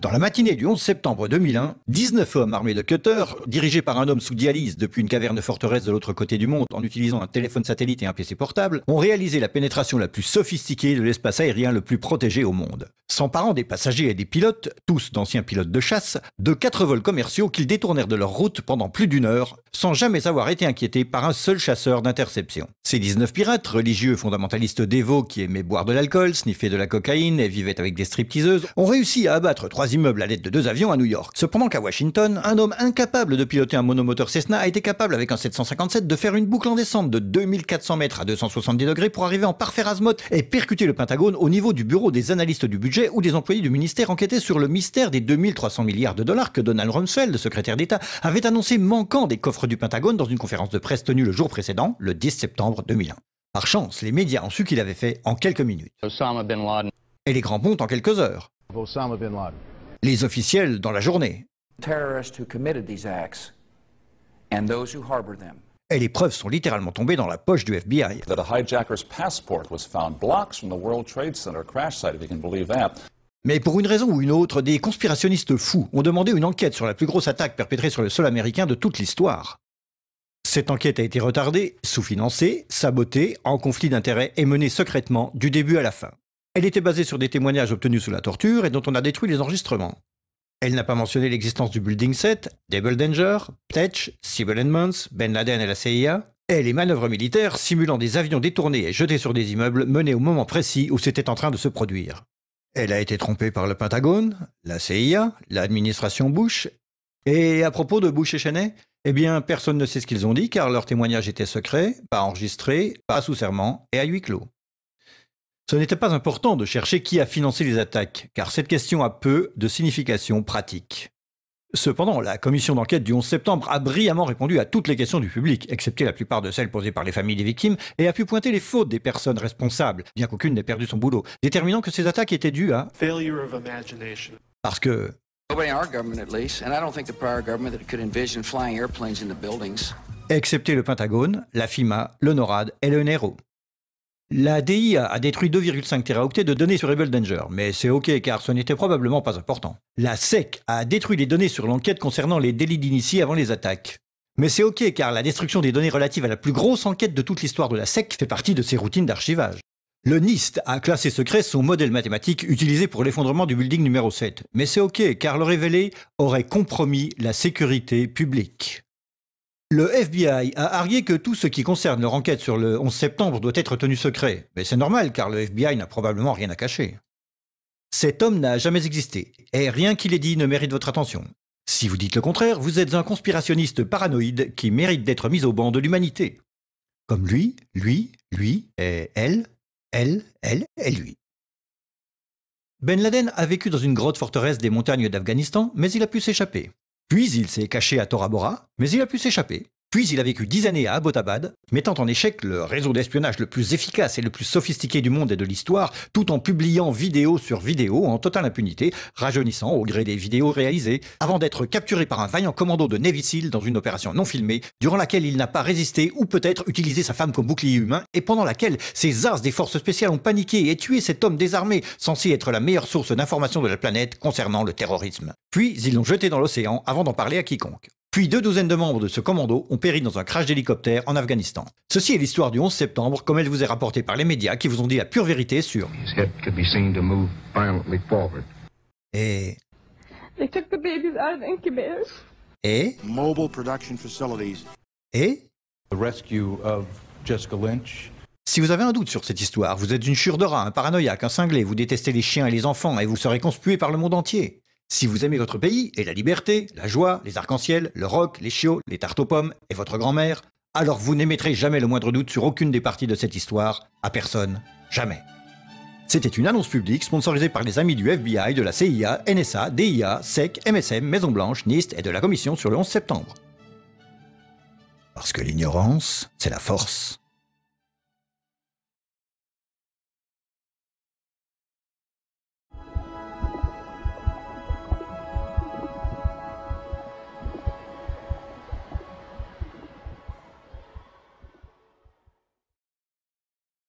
Dans la matinée du 11 septembre 2001, 19 hommes armés de cutters, dirigés par un homme sous dialyse depuis une caverne forteresse de l'autre côté du monde en utilisant un téléphone satellite et un PC portable, ont réalisé la pénétration la plus sophistiquée de l'espace aérien le plus protégé au monde. S'emparant des passagers et des pilotes, tous d'anciens pilotes de chasse, de 4 vols commerciaux qu'ils détournèrent de leur route pendant plus d'1 heure, sans jamais avoir été inquiétés par un seul chasseur d'interception. Ces 19 pirates, religieux fondamentalistes dévots qui aimaient boire de l'alcool, sniffer de la cocaïne et vivaient avec des stripteaseuses, ont réussi à abattre 3 immeubles à l'aide de 2 avions à New York. Cependant qu'à Washington, un homme incapable de piloter un monomoteur Cessna a été capable avec un 757 de faire une boucle en descente de 2400 mètres à 270 degrés pour arriver en parfait azimuth et percuter le Pentagone au niveau du bureau des analystes du budget ou des employés du ministère enquêtés sur le mystère des 2300 milliards de dollars que Donald Rumsfeld, secrétaire d'État, avait annoncé manquant des coffres du Pentagone dans une conférence de presse tenue le jour précédent, le 10 septembre 2001. Par chance, les médias ont su qu'il avait fait en quelques minutes. Osama bin Laden. Et les grands pontes en quelques heures. Osama bin Laden. Les officiels dans la journée. Terrorists who committed these acts and those who harbored them. Et les preuves sont littéralement tombées dans la poche du FBI. That a hijacker's passport was found blocks from the World Trade Center crash site, if you can believe that. Mais pour une raison ou une autre, des conspirationnistes fous ont demandé une enquête sur la plus grosse attaque perpétrée sur le sol américain de toute l'histoire. Cette enquête a été retardée, sous-financée, sabotée, en conflit d'intérêts et menée secrètement du début à la fin. Elle était basée sur des témoignages obtenus sous la torture et dont on a détruit les enregistrements. Elle n'a pas mentionné l'existence du Building 7, Double Danger, Tetch, Sibel Edmonds, Ben Laden et la CIA, et les manœuvres militaires simulant des avions détournés et jetés sur des immeubles menées au moment précis où c'était en train de se produire. Elle a été trompée par le Pentagone, la CIA, l'administration Bush. Et à propos de Bush et Cheney, eh bien, personne ne sait ce qu'ils ont dit car leurs témoignages étaient secrets, pas enregistrés, pas sous serment et à huis clos. Ce n'était pas important de chercher qui a financé les attaques, car cette question a peu de signification pratique. Cependant, la commission d'enquête du 11 septembre a brillamment répondu à toutes les questions du public, excepté la plupart de celles posées par les familles des victimes, et a pu pointer les fautes des personnes responsables, bien qu'aucune n'ait perdu son boulot, déterminant que ces attaques étaient dues à... failure of imagination. Parce que... Nobody in our government, at least, and I don't think the prior government that could envision flying airplanes into buildings. Excepté le Pentagone, la FIMA, le NORAD et le NERO. La DIA a détruit 2,5 téraoctets de données sur Rebel Danger, mais c'est ok car ce n'était probablement pas important. La SEC a détruit les données sur l'enquête concernant les délits d'initiés avant les attaques. Mais c'est ok car la destruction des données relatives à la plus grosse enquête de toute l'histoire de la SEC fait partie de ses routines d'archivage. Le NIST a classé secret son modèle mathématique utilisé pour l'effondrement du building numéro 7. Mais c'est ok car le révéler aurait compromis la sécurité publique. Le FBI a argué que tout ce qui concerne leur enquête sur le 11 septembre doit être tenu secret. Mais c'est normal car le FBI n'a probablement rien à cacher. Cet homme n'a jamais existé, et rien qu'il ait dit ne mérite votre attention. Si vous dites le contraire, vous êtes un conspirationniste paranoïde qui mérite d'être mis au banc de l'humanité. Comme lui, et elle et lui. Ben Laden a vécu dans une grotte forteresse des montagnes d'Afghanistan, mais il a pu s'échapper. Puis il s'est caché à Tora Bora, mais il a pu s'échapper. Puis il a vécu 10 années à Abbottabad, mettant en échec le réseau d'espionnage le plus efficace et le plus sophistiqué du monde et de l'histoire, tout en publiant vidéo sur vidéo en totale impunité, rajeunissant au gré des vidéos réalisées, avant d'être capturé par un vaillant commando de Navy SEAL dans une opération non filmée, durant laquelle il n'a pas résisté ou peut-être utilisé sa femme comme bouclier humain, et pendant laquelle ces as des forces spéciales ont paniqué et tué cet homme désarmé, censé être la meilleure source d'information de la planète concernant le terrorisme. Puis ils l'ont jeté dans l'océan avant d'en parler à quiconque. Puis 2 douzaines de membres de ce commando ont péri dans un crash d'hélicoptère en Afghanistan. Ceci est l'histoire du 11 septembre, comme elle vous est rapportée par les médias qui vous ont dit la pure vérité sur... Et... They took the babies out of the incubators. Et... Mobile production facilities. Et... The rescue of Jessica Lynch. Si vous avez un doute sur cette histoire, vous êtes une chure de rat, un paranoïaque, un cinglé, vous détestez les chiens et les enfants et vous serez conspué par le monde entier. Si vous aimez votre pays et la liberté, la joie, les arcs-en-ciel, le rock, les chiots, les tartes aux pommes et votre grand-mère, alors vous n'émettrez jamais le moindre doute sur aucune des parties de cette histoire, à personne, jamais. C'était une annonce publique sponsorisée par les amis du FBI, de la CIA, NSA, DIA, SEC, MSM, Maison-Blanche, NIST et de la Commission sur le 11 septembre. Parce que l'ignorance, c'est la force.